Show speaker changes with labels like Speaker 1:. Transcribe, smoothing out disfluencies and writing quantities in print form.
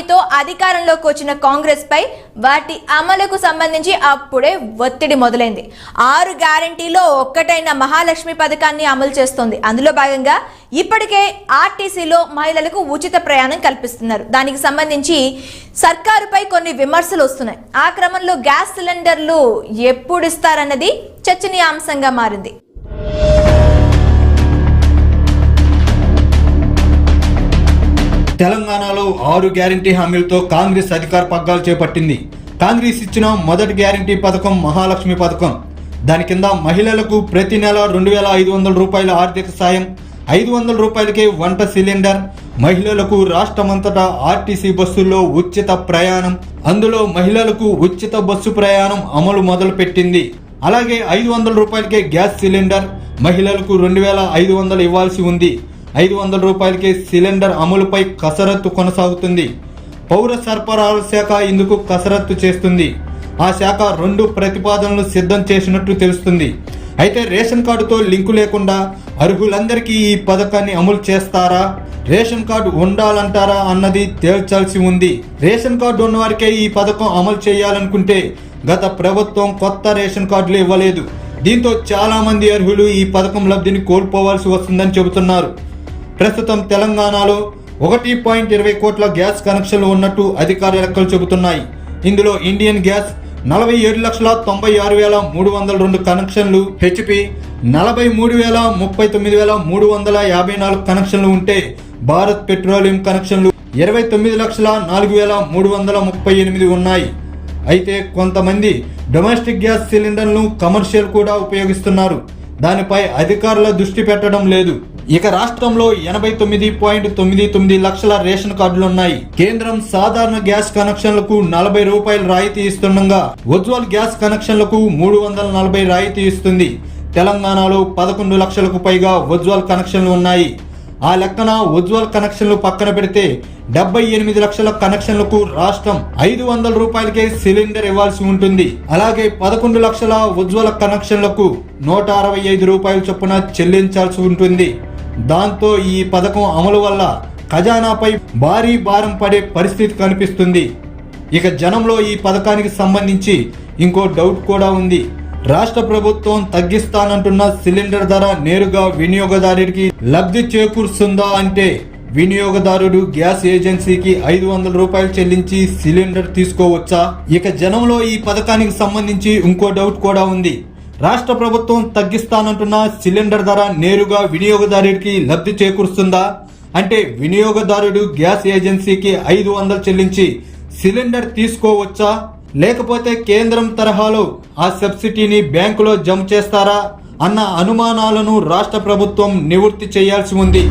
Speaker 1: తో అధికారంలోకి వచ్చిన కాంగ్రెస్ పై వాటి అమలుకు సంబంధించి అప్పుడే ఒత్తిడి మొదలైంది. 6 గ్యారెంటీలో ఒక్కటైన మహాలక్ష్మి పథకాన్ని అమలు చేస్తోంది. అందులో భాగంగా ఇప్పటికే ఆర్టీసీలో మహిళలకు ఉచిత ప్రయాణం కల్పిస్తున్నారు. దానికి సంబంధించి సర్కారుపై కొన్ని విమర్శలు వస్తున్నాయి. ఆ క్రమంలో గ్యాస్ సిలిండర్లు ఎప్పుడు ఇస్తారన్నది చర్చనీయాంశంగా మారింది.
Speaker 2: తెలంగాణలో 6 గ్యారంటీ హామీలతో కాంగ్రెస్ అధికార పగ్గాలు చేపట్టింది. కాంగ్రెస్ ఇచ్చిన మొదటి గ్యారంటీ పథకం మహాలక్ష్మి పథకం. దాని కింద మహిళలకు ప్రతి నెల 2500 రూపాయల ఆర్థిక సాయం, 500 రూపాయలకే వంట సిలిండర్, మహిళలకు రాష్ట్రమంతటా ఆర్టీసీ బస్సుల్లో ఉచిత ప్రయాణం. అందులో మహిళలకు ఉచిత బస్సు ప్రయాణం అమలు మొదలుపెట్టింది. అలాగే 500 రూపాయలకే గ్యాస్ సిలిండర్, మహిళలకు 2500 ఇవ్వాల్సి ఉంది. 500 రూపాయలకే సిలిండర్ అమలుపై కసరత్తు కొనసాగుతుంది. పౌర సరఫరాల శాఖ ఇందుకు కసరత్తు చేస్తుంది. ఆ శాఖ 2 ప్రతిపాదనలు సిద్ధం చేసినట్టు తెలుస్తుంది. అయితే రేషన్ కార్డుతో లింకు లేకుండా అర్హులందరికీ ఈ పథకాన్ని అమలు చేస్తారా, రేషన్ కార్డు ఉండాలంటారా అన్నది తేల్చాల్సి ఉంది. రేషన్ కార్డు ఉన్నవారికే ఈ పథకం అమలు చేయాలనుకుంటే గత ప్రభుత్వం కొత్త రేషన్ కార్డులు ఇవ్వలేదు. దీంతో చాలా మంది అర్హులు ఈ పథకం లబ్ధిని కోల్పోవాల్సి వస్తుందని చెబుతున్నారు. ప్రస్తుతం తెలంగాణలో 1.20 కోట్ల గ్యాస్ కనెక్షన్లు ఉన్నట్టు అధికార లెక్కలు చెబుతున్నాయి. ఇందులో ఇండియన్ గ్యాస్ 47,96,302 కనెక్షన్లు, హెచ్పి 43,39,354 కనెక్షన్లు ఉంటే భారత్ పెట్రోలియం కనెక్షన్లు 29,04,338 ఉన్నాయి. అయితే కొంతమంది డొమెస్టిక్ గ్యాస్ సిలిండర్లను కమర్షియల్ కూడా ఉపయోగిస్తున్నారు. దానిపై అధికారుల దృష్టి పెట్టడం లేదు. ఇక రాష్ట్రంలో 89.99 లక్షల రేషన్ కార్డులున్నాయి. కేంద్రం సాధారణ గ్యాస్ కనెక్షన్లకు 40 రూపాయలు రాయితీ ఇస్తుండగా ఉజ్వల్ గ్యాస్ కనెక్షన్లకు 340 రాయితీ ఇస్తుంది. తెలంగాణలో 11 లక్షలకు పైగా ఉజ్వల్ కనెక్షన్లు ఉన్నాయి. ఆ లెక్కన ఉజ్వల్ కనెక్షన్లు పక్కన పెడితే 78 లక్షల కనెక్షన్లకు రాష్ట్రం 500 రూపాయలకే సిలిండర్ ఇవ్వాల్సి ఉంటుంది. అలాగే 11 లక్షల ఉజ్వల కనెక్షన్లకు 165 రూపాయల చొప్పున చెల్లించాల్సి ఉంటుంది. దాంతో ఈ పథకం అమలు వల్ల ఖజానాపై భారీ భారం పడే పరిస్థితి కనిపిస్తుంది. ఇక జనంలో ఈ పథకానికి సంబంధించి ఇంకో డౌట్ కూడా ఉంది. రాష్ట్ర ప్రభుత్వం తగ్గిస్తానంటున్న సిలిండర్ ధర నేరుగా వినియోగదారుడికి లబ్ధి చేకూరుస్తుందా అంటే వినియోగదారుడు గ్యాస్ ఏజెన్సీకి 500 రూపాయలు చెల్లించి సిలిండర్ తీసుకోవచ్చా? ఇక జనంలో ఈ పథకానికి సంబంధించి ఇంకో డౌట్ కూడా ఉంది. రాష్ట్ర ప్రభుత్వం తగ్గిస్తానంటున్న సిలిండర్ ధర నేరుగా వినియోగదారుడికి లబ్ధి చేకూరుస్తుందా అంటే వినియోగదారుడు గ్యాస్ ఏజెన్సీకి 500 చెల్లించి సిలిండర్ తీసుకోవచ్చా? లేకపోతే కేంద్రం తరహాలో ఆ సబ్సిడీని బ్యాంకులో జమ చేస్తారా అన్న అనుమానాలను రాష్ట్ర ప్రభుత్వం నివృత్తి చేయాల్సి ఉంది.